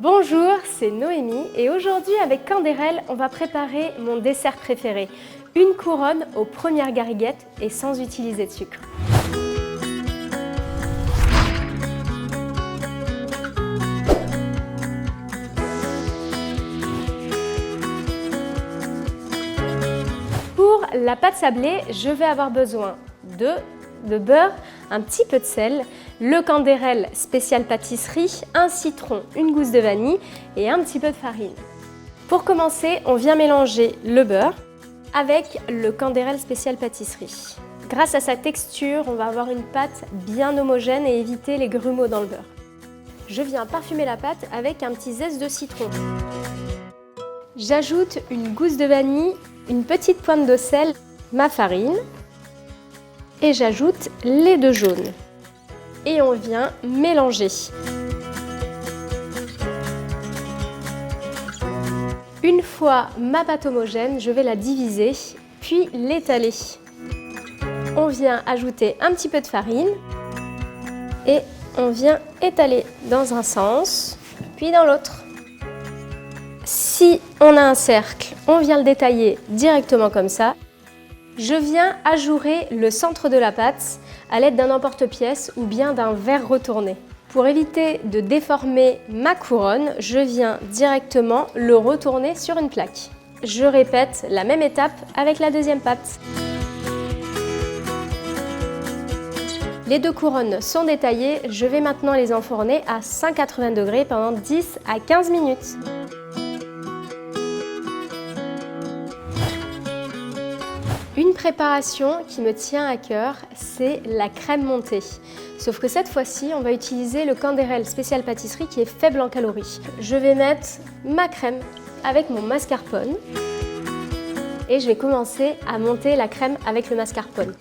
Bonjour, c'est Noémie et aujourd'hui avec Canderel, on va préparer mon dessert préféré, une couronne aux premières gariguettes et sans utiliser de sucre. Pour la pâte sablée, je vais avoir besoin de beurre, un petit peu de sel, le Canderel spécial pâtisserie, un citron, une gousse de vanille et un petit peu de farine. Pour commencer, on vient mélanger le beurre avec le Canderel spécial pâtisserie. Grâce à sa texture, on va avoir une pâte bien homogène et éviter les grumeaux dans le beurre. Je viens parfumer la pâte avec un petit zeste de citron. J'ajoute une gousse de vanille, une petite pointe de sel, ma farine et j'ajoute les deux jaunes. Et on vient mélanger. Une fois ma pâte homogène, je vais la diviser, puis l'étaler. On vient ajouter un petit peu de farine et on vient étaler dans un sens, puis dans l'autre. Si on a un cercle, on vient le détailler directement comme ça. Je viens ajourer le centre de la pâte à l'aide d'un emporte-pièce ou bien d'un verre retourné. Pour éviter de déformer ma couronne, je viens directement le retourner sur une plaque. Je répète la même étape avec la deuxième pâte. Les deux couronnes sont détaillées, je vais maintenant les enfourner à 180 degrés pendant 10 à 15 minutes. Une préparation qui me tient à cœur, c'est la crème montée. Sauf que cette fois-ci, on va utiliser le Canderel spécial pâtisserie qui est faible en calories. Je vais mettre ma crème avec mon mascarpone et je vais commencer à monter la crème avec le mascarpone.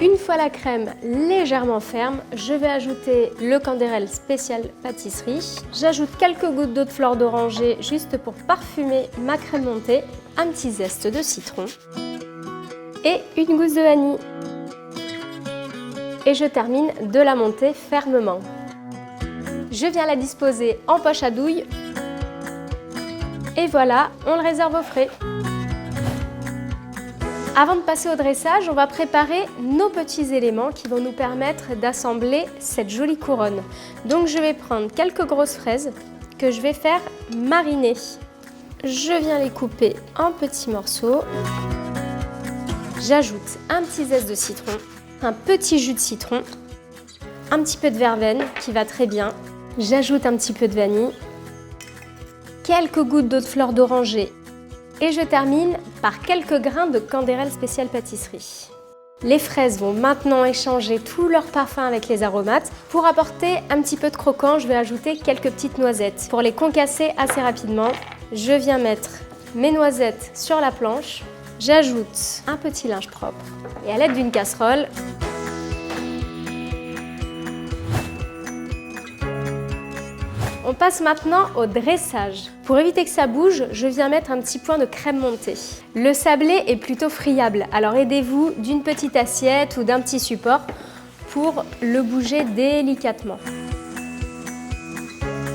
Une fois la crème légèrement ferme, je vais ajouter le Canderel spécial pâtisserie. J'ajoute quelques gouttes d'eau de fleur d'oranger juste pour parfumer ma crème montée, un petit zeste de citron et une gousse de vanille. Et je termine de la monter fermement. Je viens la disposer en poche à douille. Et voilà, on le réserve au frais. Avant de passer au dressage, on va préparer nos petits éléments qui vont nous permettre d'assembler cette jolie couronne. Donc je vais prendre quelques grosses fraises que je vais faire mariner. Je viens les couper en petits morceaux. J'ajoute un petit zeste de citron, un petit jus de citron, un petit peu de verveine qui va très bien. J'ajoute un petit peu de vanille, quelques gouttes d'eau de fleur d'oranger et je termine par quelques grains de Canderel spécial pâtisserie. Les fraises vont maintenant échanger tout leur parfum avec les aromates. Pour apporter un petit peu de croquant, je vais ajouter quelques petites noisettes. Pour les concasser assez rapidement, je viens mettre mes noisettes sur la planche. J'ajoute un petit linge propre et à l'aide d'une casserole, on passe maintenant au dressage. Pour éviter que ça bouge, je viens mettre un petit point de crème montée. Le sablé est plutôt friable, alors aidez-vous d'une petite assiette ou d'un petit support pour le bouger délicatement.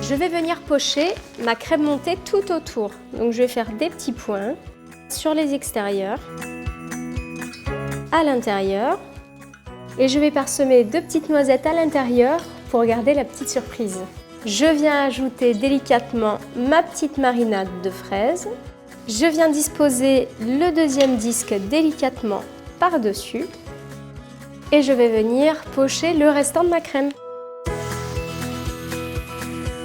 Je vais venir pocher ma crème montée tout autour. Donc je vais faire des petits points sur les extérieurs, à l'intérieur et je vais parsemer deux petites noisettes à l'intérieur pour garder la petite surprise. Je viens ajouter délicatement ma petite marinade de fraises. Je viens disposer le deuxième disque délicatement par-dessus et je vais venir pocher le restant de ma crème.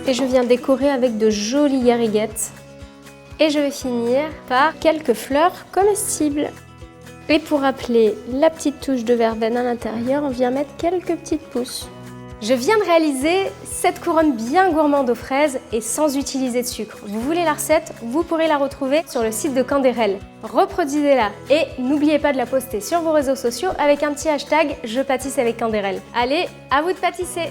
Et je viens décorer avec de jolies gariguettes. Et je vais finir par quelques fleurs comestibles. Et pour rappeler la petite touche de verveine à l'intérieur, on vient mettre quelques petites pousses. Je viens de réaliser cette couronne bien gourmande aux fraises et sans utiliser de sucre. Vous voulez la recette? Vous pourrez la retrouver sur le site de Canderel. Reproduisez-la et n'oubliez pas de la poster sur vos réseaux sociaux avec un petit hashtag « Je pâtisse avec Canderel ». Allez, à vous de pâtisser!